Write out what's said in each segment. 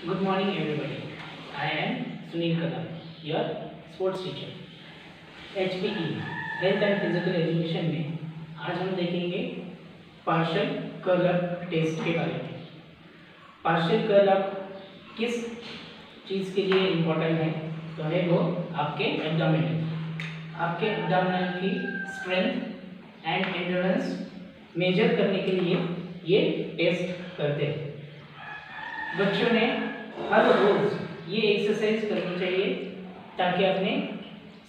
Good morning, everybody. I am Sunil Kadam, your sports teacher. HPE health and physical education में आज हम देखेंगे partial curl up test के बारे में। पार्शियल कर्ल अप किस चीज़ के लिए इम्पोर्टेंट है? तो है वो आपके एब्डोमिनल। आपके एब्डोमिनल की स्ट्रेंथ एंड एंड्योरेंस मेजर करने के लिए ये टेस्ट करते हैं। बच्चों ने हर रोज ये एक्सरसाइज करनी चाहिए ताकि अपने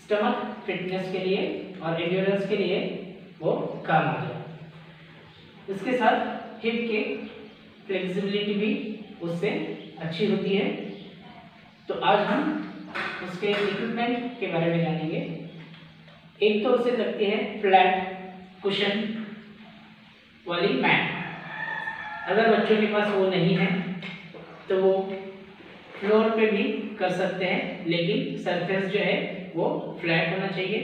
स्टमक फिटनेस के लिए और एंड्योरेंस के लिए वो काम आ जाए। इसके साथ हिप के फ्लेक्सिबिलिटी भी उससे अच्छी होती है। तो आज हम उसके इक्विपमेंट के बारे में जानेंगे। एक तो उसे लगती है फ्लैट कुशन वाली मैट। अगर बच्चों के पास वो नहीं है तो वो फ्लोर पे भी कर सकते हैं, लेकिन सरफेस जो है वो फ्लैट होना चाहिए।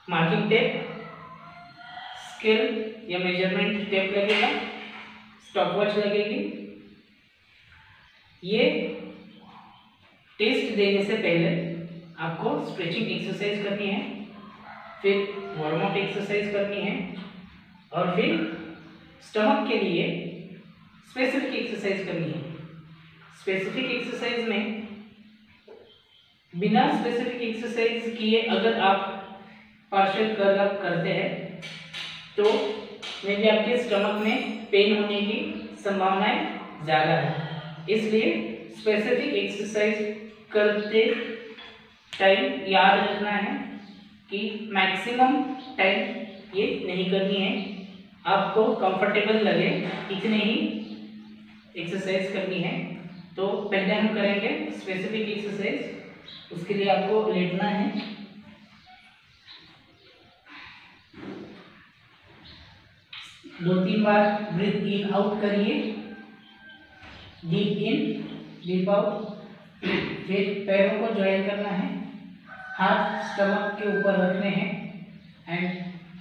मार्किंग टेप, स्केल या मेजरमेंट टेप लगेगा, स्टॉपवॉच लगेगी। ये टेस्ट देने से पहले आपको स्ट्रेचिंग एक्सरसाइज करनी है, फिर वार्म अप एक्सरसाइज करनी है और फिर स्टमक के लिए स्पेसिफिक एक्सरसाइज करनी है। स्पेसिफिक एक्सरसाइज में बिना स्पेसिफिक एक्सरसाइज किए अगर आप पार्शियल कर्ल अप करते हैं तो मे बी आपके स्टमक में पेन होने की संभावनाएं ज़्यादा है। इसलिए स्पेसिफिक एक्सरसाइज करते टाइम याद रखना है कि मैक्सिमम टाइम ये नहीं करनी है। आपको कंफर्टेबल लगे इतने ही एक्सरसाइज करनी है। तो पहले हम करेंगे स्पेसिफिक एक्सरसाइज। उसके लिए आपको लेटना है। दो तीन बार ब्रीथ इन आउट करिए, डीप इन डीप आउट। फिर पैरों को ज्वाइन करना है, हाथ स्टमक के ऊपर रखने हैं एंड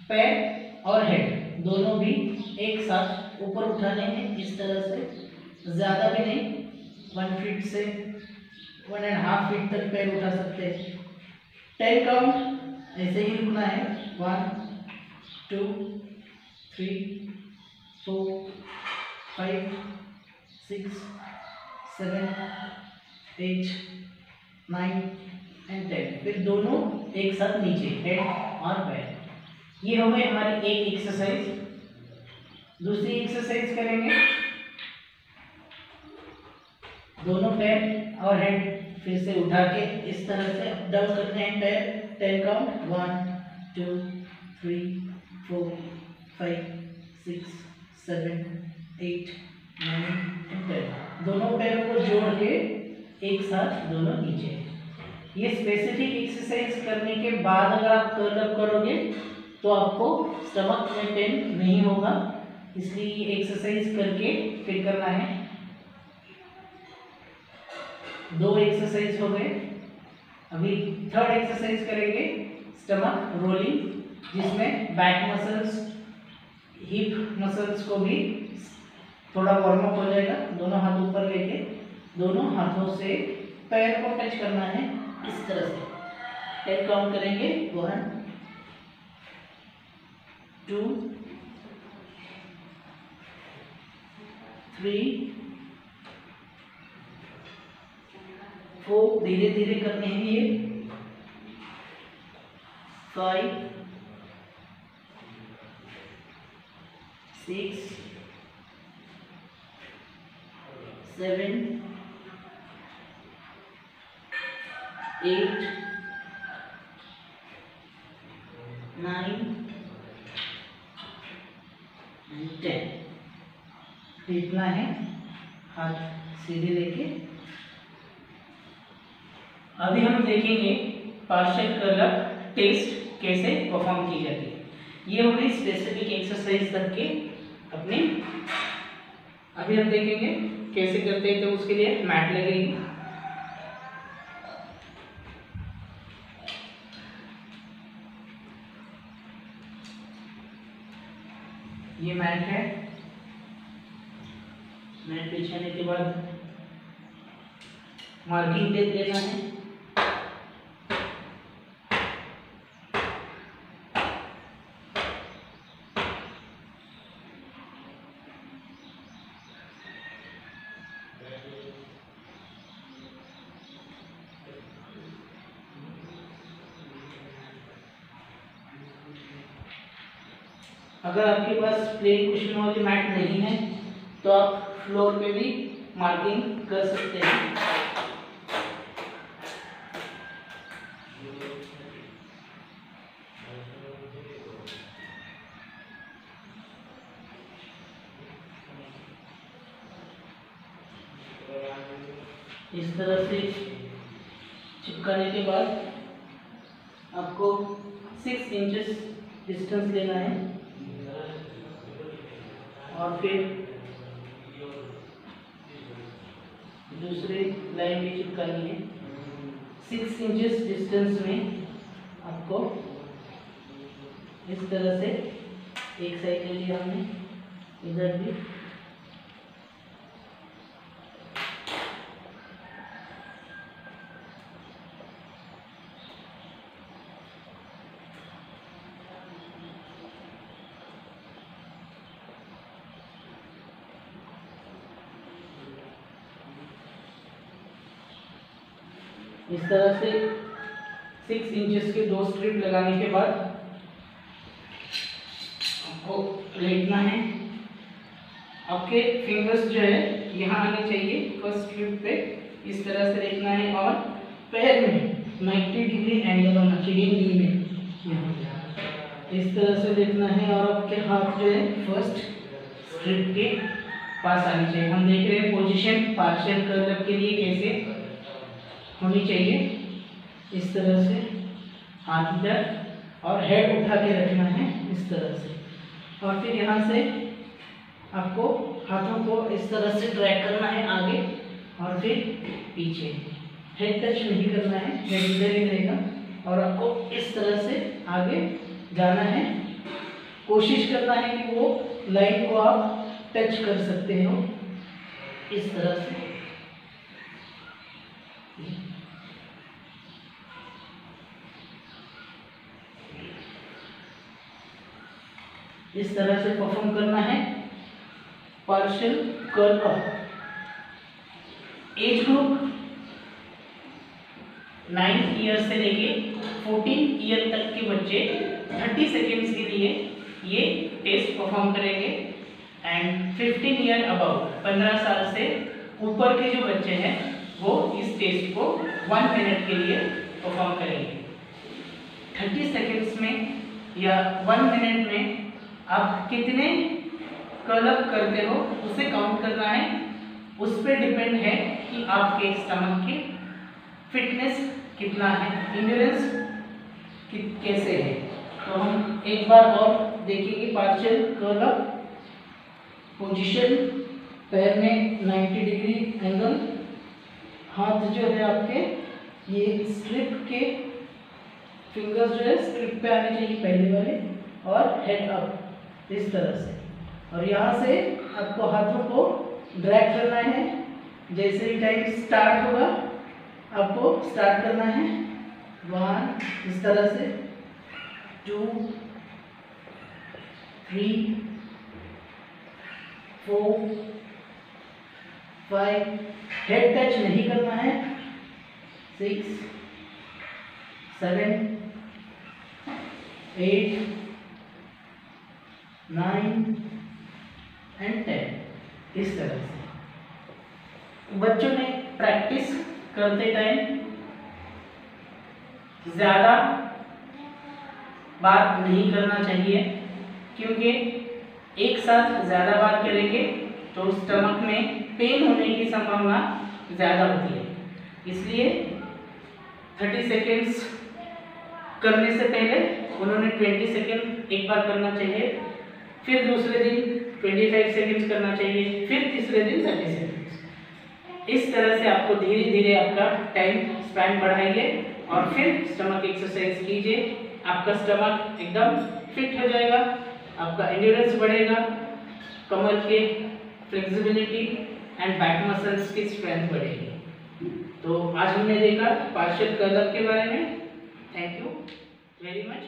पैर और हेड दोनों भी एक साथ ऊपर उठाने हैं। इस तरह से, ज़्यादा भी नहीं, 1 फीट से 1.5 फीट तक पैर उठा सकते हैं। 10 काउंट ऐसे ही रुकना है। 1 2 3 4 5 6 7 8 9 एंड 10। फिर दोनों एक साथ नीचे, हेड और पैर। ये हो गई हमारी एक एक्सरसाइज। दूसरी एक्सरसाइज करेंगे, दोनों पैर और हेड फिर से उठा के इस तरह से अप डाउन करते हैं पैर। 10 काउंट, 1 2 3 4 5 6 7 8 9 एंड 10। दोनों पैरों को जोड़ के एक साथ दोनों नीचे। ये स्पेसिफिक एक्सरसाइज करने के बाद अगर आप कर्ल अप करोगे तो आपको स्टमक में पेन नहीं होगा। इसलिए ये एक्सरसाइज करके फिर करना है। 2 एक्सरसाइज हो गए। अभी थर्ड एक्सरसाइज करेंगे, स्टमक रोलिंग, जिसमें बैक मसल्स, हिप मसल्स को भी थोड़ा वार्म अप हो जाएगा। दोनों हाथ ऊपर लेके दोनों हाथों से पैर को टच करना है इस तरह से। 10 काउंट करेंगे, 1 2 3 4, धीरे धीरे करने हैं ये। 5 6 7 8 9 एंड 10। इतना है, हाथ सीधे लेके। अभी हम देखेंगे पार्शियल कर्ल अप टेस्ट कैसे परफॉर्म की जाती है। ये हो गई स्पेसिफिक एक्सरसाइज तक के अपने। अभी हम देखेंगे कैसे करते हैं। तो उसके लिए मैट लगेगी। ये मैट है। मैट बिछाने के बाद मार्किंग टेप लेना है। अगर आपके पास प्लेन कुशन वाली मैट नहीं है तो आप फ्लोर पे भी मार्किंग कर सकते हैं। इस तरह से चिपकाने के बाद आपको 6 इंचेस डिस्टेंस लेना है और फिर दूसरे लाइन भी चिपकानी है। 6 इंचेस डिस्टेंस में आपको इस तरह से एक साइड ले लिया हमने, इधर भी इस तरह से 6 इंचेस के 2 स्ट्रिप लगाने के बाद आपको लेटना है। आपके फिंगर्स जो है यहाँ आने चाहिए फर्स्ट स्ट्रिप पे, इस तरह से लेटना है और पैर में 90 डिग्री एंगल होना चाहिए नी में, यहाँ इस तरह से लेटना है और आपके हाथ जो है फर्स्ट स्ट्रिप के पास आनी चाहिए। हम देख रहे हैं पोजीशन पार्शियल कर्ल के लिए कैसे होनी चाहिए। इस तरह से हाथ इधर और हेड उठा के रखना है इस तरह से, और फिर यहाँ से आपको हाथों को इस तरह से ड्रैग करना है आगे और फिर पीछे। हेड टच नहीं करना है, हेड इधर ही रहेगा और आपको इस तरह से आगे जाना है। कोशिश करना है कि वो लाइन को आप टच कर सकते हो इस तरह से। इस तरह से परफॉर्म करना है partial curl up. Age group 9 year से लेके 14 ईयर तक के बच्चे 30 सेकेंड्स के लिए ये टेस्ट परफॉर्म करेंगे एंड 15 ईयर अबव 15 साल से ऊपर के जो बच्चे हैं वो इस टेस्ट को 1 मिनट के लिए परफॉर्म करेंगे। 30 सेकेंड्स में या 1 मिनट में आप कितने कर्ल अप करते हो उसे काउंट करना है। उस पर डिपेंड है कि आपके स्टमक की फिटनेस कितना है, इंड्योरेंस कैसे है। तो हम एक बार और देखेंगे पार्शियल कर्ल अप। पोजीशन पैर में 90 डिग्री एंगल, हाथ जो है आपके ये स्ट्रिप के फिंगर्स जो है स्ट्रिप पे आने चाहिए पहले वाले, और हेड अप इस तरह से। और यहाँ से आपको हाथों को ड्रैग करना है। जैसे ही टाइम स्टार्ट होगा आपको स्टार्ट करना है 1 इस तरह से, 2 3 4 5, हेड टच नहीं करना है, 6 7 8 9 एंड 10 इस तरह से। बच्चों ने प्रैक्टिस करते टाइम ज़्यादा बार नहीं करना चाहिए, क्योंकि एक साथ ज़्यादा बार करेंगे तो स्टमक में पेन होने की संभावना ज़्यादा होती है। इसलिए 30 सेकेंड्स करने से पहले उन्होंने 20 सेकेंड एक बार करना चाहिए, फिर दूसरे दिन 25 सेकेंड्स करना चाहिए, फिर तीसरे दिन 30 सेकेंड्स। इस तरह से आपको धीरे धीरे आपका टाइम स्पैन बढ़ाइए और फिर स्टमक एक्सरसाइज कीजिए। आपका स्टमक एकदम फिट हो जाएगा, आपका एंड्योरेंस बढ़ेगा, कमर के फ्लेक्सिबिलिटी एंड बैक मसल्स की स्ट्रेंथ बढ़ेगी। तो आज हमने देखा पार्शियल कर्ल अप के बारे में। Thank you very much.